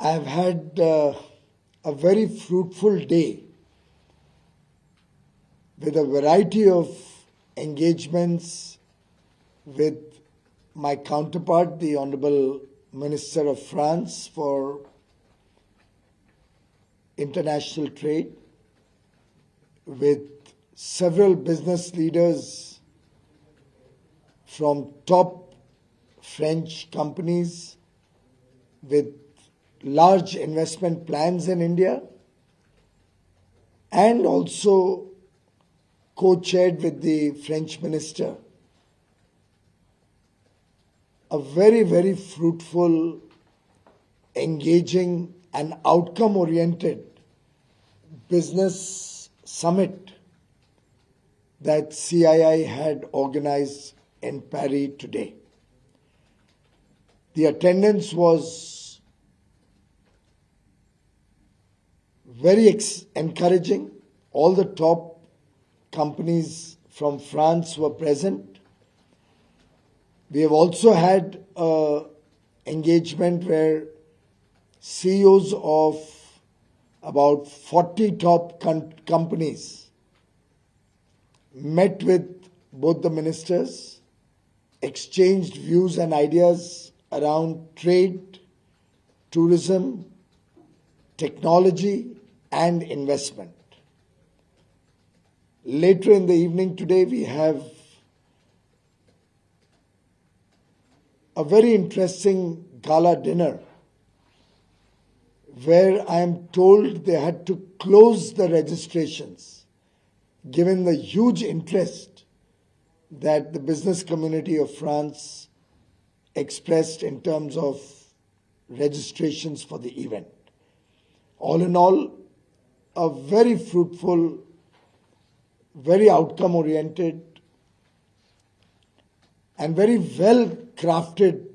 I've had a very fruitful day with a variety of engagements with my counterpart, the Honorable Minister of France for International Trade, with several business leaders from top French companies with large investment plans in India, and also co-chaired with the French minister. A very, very fruitful, engaging and outcome-oriented business summit that CII had organized in Paris today. The attendance was very encouraging. All the top companies from France were present. We have also had an engagement where CEOs of about 40 top companies met with both the ministers, exchanged views and ideas around trade, tourism, technology and investment. Later in the evening today, we have a very interesting gala dinner where I am told they had to close the registrations given the huge interest that the business community of France expressed in terms of registrations for the event. All in all, a very fruitful, very outcome-oriented and very well-crafted,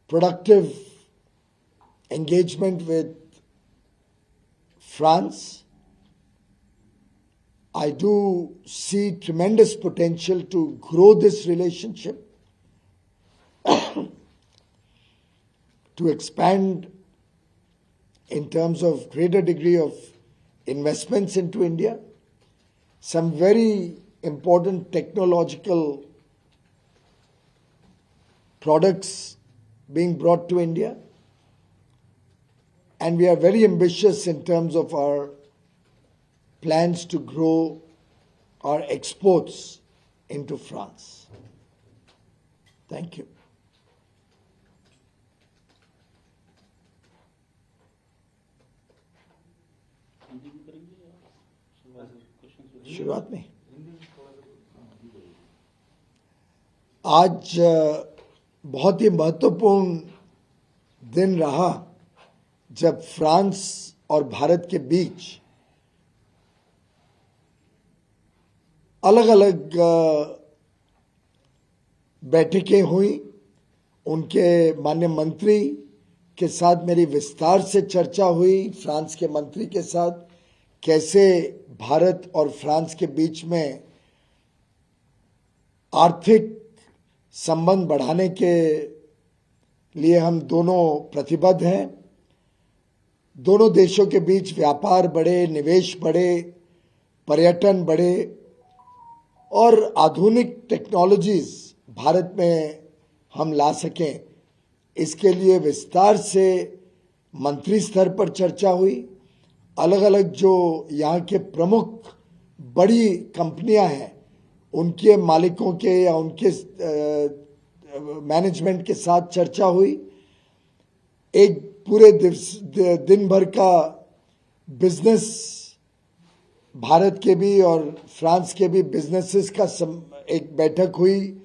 productive engagement with France. I do see tremendous potential to grow this relationship, to expand in terms of greater degree of investments into India, some very important technological products being brought to India, and we are very ambitious in terms of our plans to grow our exports into France. Thank you. शुरुआत में आज बहुत ही महत्वपूर्ण दिन रहा जब France और भारत के बीच अलग अलग बैठकें हुई। उनके माननीय मंत्री के साथ मेरी विस्तार से चर्चा हुई, फ्रांस के मंत्री के साथ, कैसे भारत और फ्रांस के बीच में आर्थिक संबंध बढ़ाने के लिए हम दोनों प्रतिबद्ध हैं। दोनों देशों के बीच व्यापार बढ़े, निवेश बढ़े, पर्यटन बढ़े और आधुनिक टेक्नोलॉजीज भारत में हम ला सकें, इसके लिए विस्तार से मंत्री स्तर पर चर्चा हुई। अलग अलग जो यहाँ के प्रमुख बड़ी कंपनियां हैं, उनके मालिकों के या उनके मैनेजमेंट के साथ चर्चा हुई। एक पूरे दिन भर का बिजनेस, भारत के भी और फ्रांस के भी बिजनेसेस का एक बैठक हुई,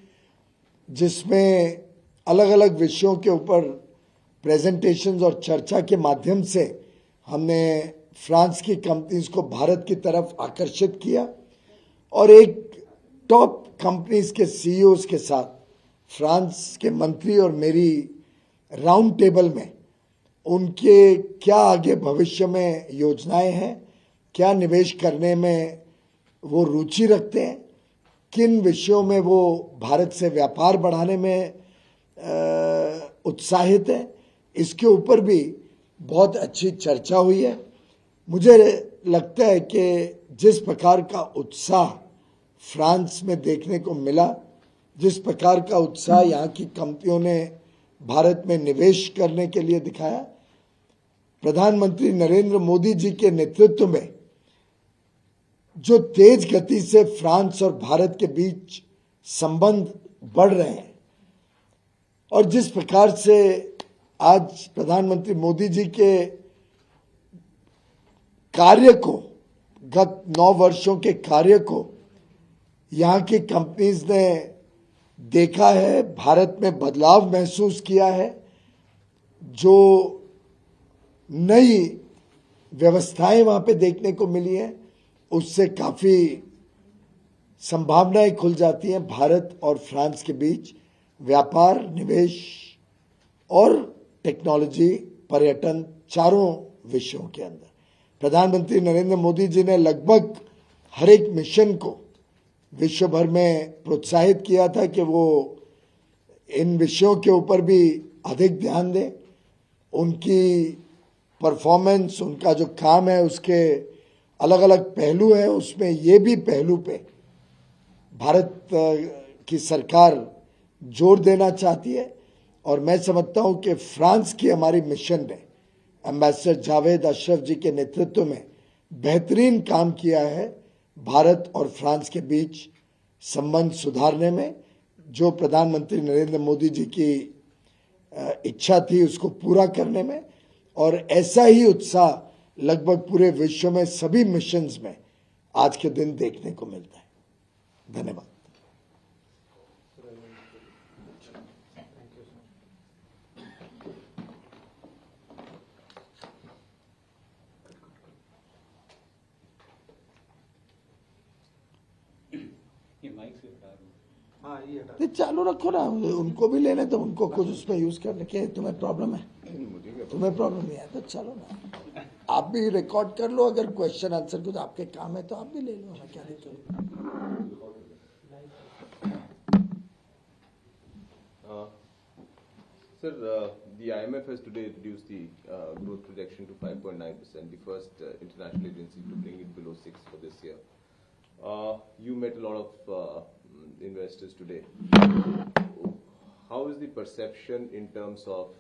जिसमें अलग अलग विषयों के ऊपर प्रेजेंटेशंस और चर्चा के माध्यम से हमने फ्रांस की कंपनीज को भारत की तरफ आकर्षित किया और एक टॉप कंपनीज के सीईओज के साथ फ्रांस के मंत्री और मेरी राउंड टेबल में उनके क्या आगे भविष्य में योजनाएं हैं, क्या निवेश करने में वो रुचि रखते हैं, किन विषयों में वो भारत से व्यापार बढ़ाने में उत्साहित है, इसके ऊपर भी बहुत अच्छी चर्चा हुई है। मुझे लगता है कि जिस प्रकार का उत्साह फ्रांस में देखने को मिला, जिस प्रकार का उत्साह यहाँ की कंपनियों ने भारत में निवेश करने के लिए दिखाया, प्रधानमंत्री नरेंद्र मोदी जी के नेतृत्व में जो तेज गति से फ्रांस और भारत के बीच संबंध बढ़ रहे हैं और जिस प्रकार से आज प्रधानमंत्री मोदी जी के कार्य को, गत 9 वर्षों के कार्य को यहाँ की कंपनीज ने देखा है, भारत में बदलाव महसूस किया है, जो नई व्यवस्थाएं वहां पे देखने को मिली है, उससे काफी संभावनाएं खुल जाती हैं भारत और फ्रांस के बीच व्यापार, निवेश और टेक्नोलॉजी, पर्यटन, चारों विषयों के अंदर। प्रधानमंत्री नरेंद्र मोदी जी ने लगभग हर एक मिशन को विश्व भर में प्रोत्साहित किया था कि वो इन विषयों के ऊपर भी अधिक ध्यान दें। उनकी परफॉर्मेंस, उनका जो काम है, उसके अलग अलग पहलू हैं, उसमें ये भी पहलू पे भारत की सरकार जोर देना चाहती है। और मैं समझता हूं कि फ्रांस की हमारी मिशन ने एम्बेसडर जावेद अशरफ जी के नेतृत्व में बेहतरीन काम किया है भारत और फ्रांस के बीच संबंध सुधारने में। जो प्रधानमंत्री नरेंद्र मोदी जी की इच्छा थी उसको पूरा करने में, और ऐसा ही उत्साह लगभग पूरे विश्व में सभी मिशंस में आज के दिन देखने को मिलता है। धन्यवाद। ये चालू रखो ना, उनको भी लेने तो उनको कुछ उसमें यूज करने के। तुम्हें प्रॉब्लम है? तुम्हें प्रॉब्लम नहीं है तो चलो ना, आप भी रिकॉर्ड कर लो। अगर क्वेश्चन आंसर कुछ आपके काम है तो आप भी ले लो, हमें क्या दिक्कत है। Sir, the IMF has today reduced the growth projection to 5.9%, the first international agency to bring it below 6 for this year. You met a lot of investors today. How is the perception in terms of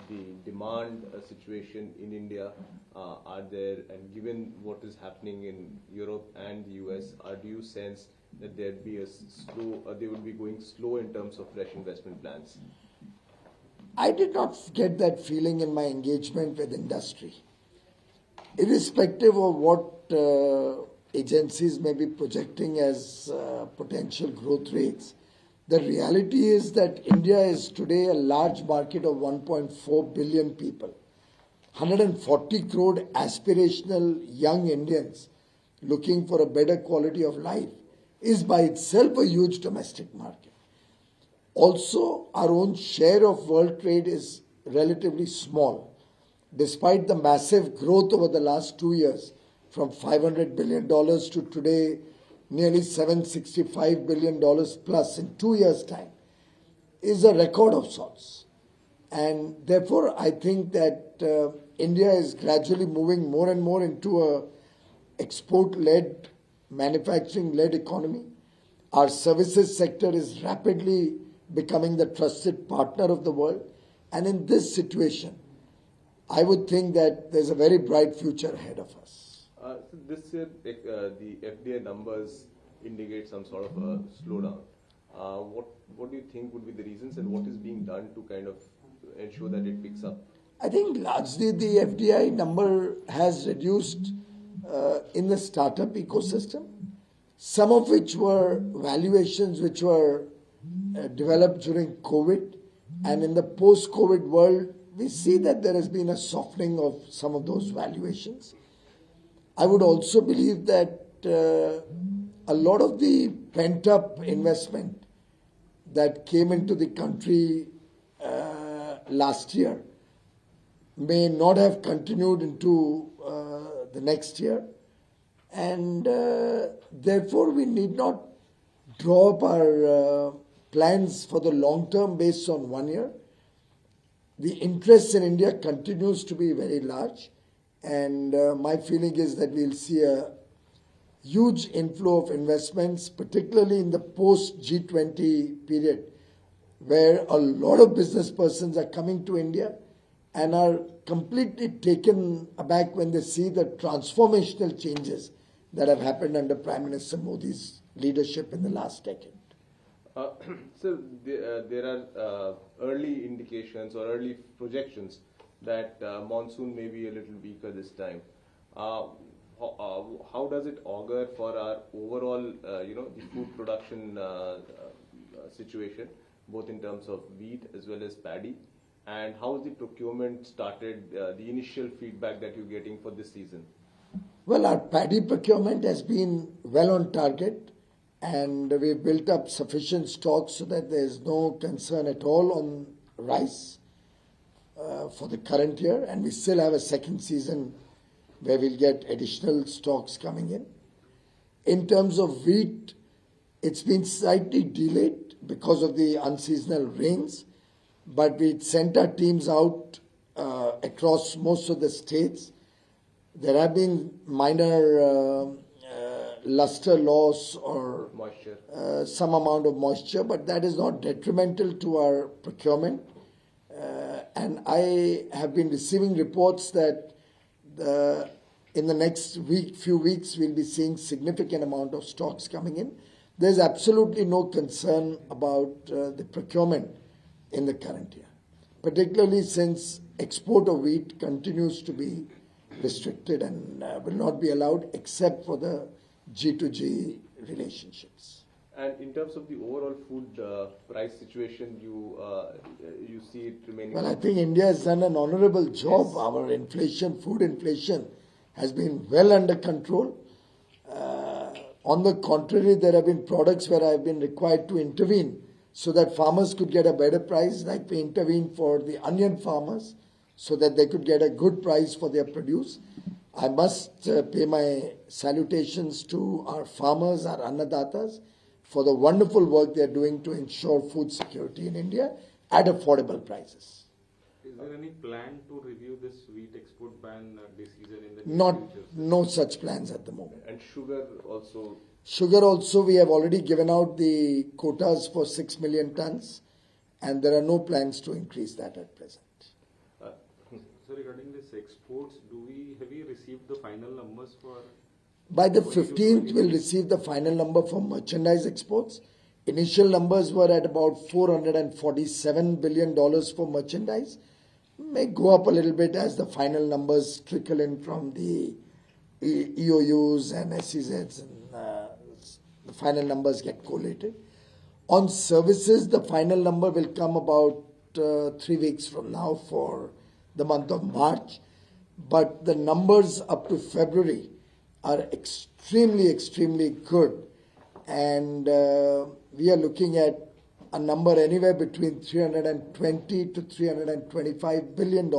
the demand situation in India? Are there, and given what is happening in Europe and the US, do you sense that there'd be a slow, they would be going slow in terms of fresh investment plans? I did not get that feeling in my engagement with industry. Irrespective of what agencies may be projecting as potential growth rates, the reality is that India is today a large market of 1.4 billion people. 140 crore aspirational young Indians looking for a better quality of life is by itself a huge domestic market. Also, our own share of world trade is relatively small, despite the massive growth over the last 2 years, from $500 billion to today nearly $765 billion plus in 2 years' time, is a record of sorts. And therefore, I think that India is gradually moving more and more into a export-led, manufacturing-led economy. Our services sector is rapidly becoming the trusted partner of the world. And in this situation, I would think that there's a very bright future ahead of us. So this year, the FDI numbers indicate some sort of a slowdown. What do you think would be the reasons, and what is being done to kind of ensure that it picks up? I think largely the FDI number has reduced in the startup ecosystem, some of which were valuations which were developed during COVID, and in the post-COVID world, we see that there has been a softening of some of those valuations. I would also believe that a lot of the pent-up investment that came into the country last year may not have continued into the next year, and therefore we need not draw up our plans for the long term based on 1 year. the interest in India continues to be very large, and my feeling is that we'll see a huge inflow of investments, particularly in the post G20 period, where a lot of business persons are coming to India and are completely taken aback when they see the transformational changes that have happened under Prime Minister Modi's leadership in the last decade. So there are early indications or early projections that monsoon may be a little weaker this time. How does it augur for our overall, the food production situation, both in terms of wheat as well as paddy? And how is the procurement started, the initial feedback that you're getting for this season? Well, our paddy procurement has been well on target, and we've built up sufficient stocks so that there's no concern at all on rice for the current year, and we still have a second season where we'll get additional stocks coming in. In terms of wheat, it's been slightly delayed because of the unseasonal rains, but we sent our teams out across most of the states. There have been minor luster loss or Moisture. some amount of moisture, but that is not detrimental to our procurement. And I have been receiving reports that in the next few weeks, we'll be seeing significant amount of stocks coming in. There's absolutely no concern about the procurement in the current year, particularly since export of wheat continues to be restricted and will not be allowed except for the G2G relationships. And in terms of the overall food price situation, you see it remaining? Well, I think India has done an honorable job. Yes. Our inflation, food inflation, has been well under control. On the contrary, there have been products where I have been required to intervene so that farmers could get a better price, like we intervened for the onion farmers so that they could get a good price for their produce. I must pay my salutations to our farmers, our annadatas, for the wonderful work they are doing to ensure food security in India at affordable prices. Is there any plan to review this wheat export ban decision in the near future? No such plans at the moment. And sugar also? Sugar also, we have already given out the quotas for 6 million tons, and there are no plans to increase that at present. So regarding this exports, have we received the final numbers for? By the 15th, we'll receive the final number for merchandise exports. Initial numbers were at about $447 billion for merchandise. May go up a little bit as the final numbers trickle in from the EOUs and SEZs and the final numbers get collated. On services, the final number will come about 3 weeks from now for the month of March. But the numbers up to February are extremely, extremely good. And we are looking at a number anywhere between $320 to $325 billion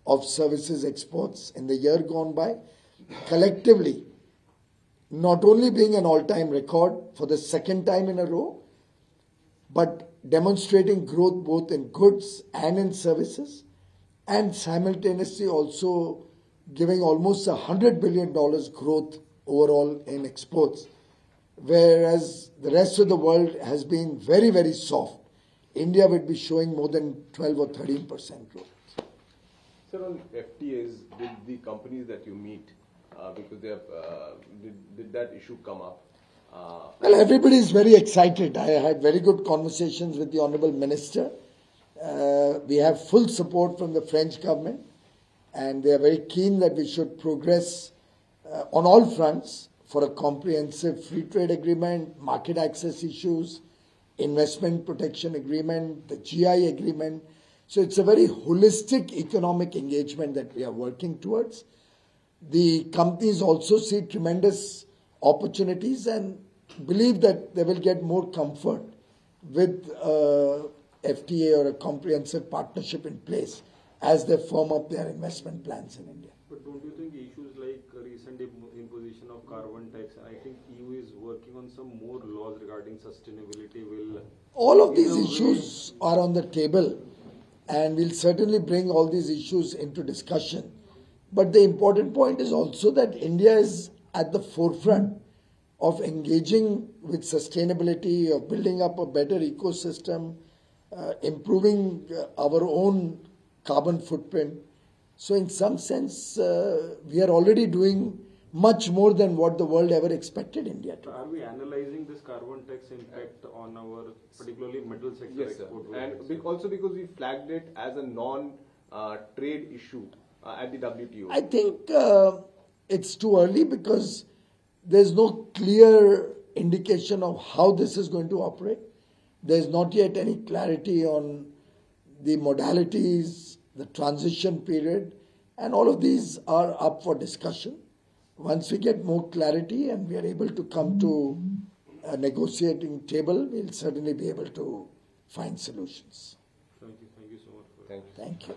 of services exports in the year gone by, collectively, not only being an all-time record for the second time in a row, but demonstrating growth both in goods and in services, and simultaneously also giving almost $100 billion growth overall in exports. Whereas the rest of the world has been very, very soft. India would be showing more than 12 or 13% growth. Sir, on FTAs, did the companies that you meet, because they have, did that issue come up? Well, everybody is very excited. I had very good conversations with the Honourable Minister. We have full support from the French government, and they are very keen that we should progress on all fronts for a comprehensive free trade agreement, market access issues, investment protection agreement, the GI agreement. So it's a very holistic economic engagement that we are working towards. The companies also see tremendous opportunities and believe that they will get more comfort with FTA or a comprehensive partnership in place as they firm up their investment plans in India. But don't you think issues like recent imposition of carbon tax, I think EU is working on some more laws regarding sustainability will... All of these issues are on the table, and we'll certainly bring all these issues into discussion. But the important point is also that India is at the forefront of engaging with sustainability, of building up a better ecosystem, improving our own carbon footprint. So in some sense, we are already doing much more than what the world ever expected India to. So are we analyzing this carbon tax impact on our particularly metal sector Yes, sir. export? And also because we flagged it as a non-trade issue at the WTO. I think it's too early because there's no clear indication of how this is going to operate. There's not yet any clarity on the modalities, the transition period, and all of these are up for discussion. Once we get more clarity and we are able to come to a negotiating table, we'll certainly be able to find solutions. Thank you so much for Thank you. Thank you.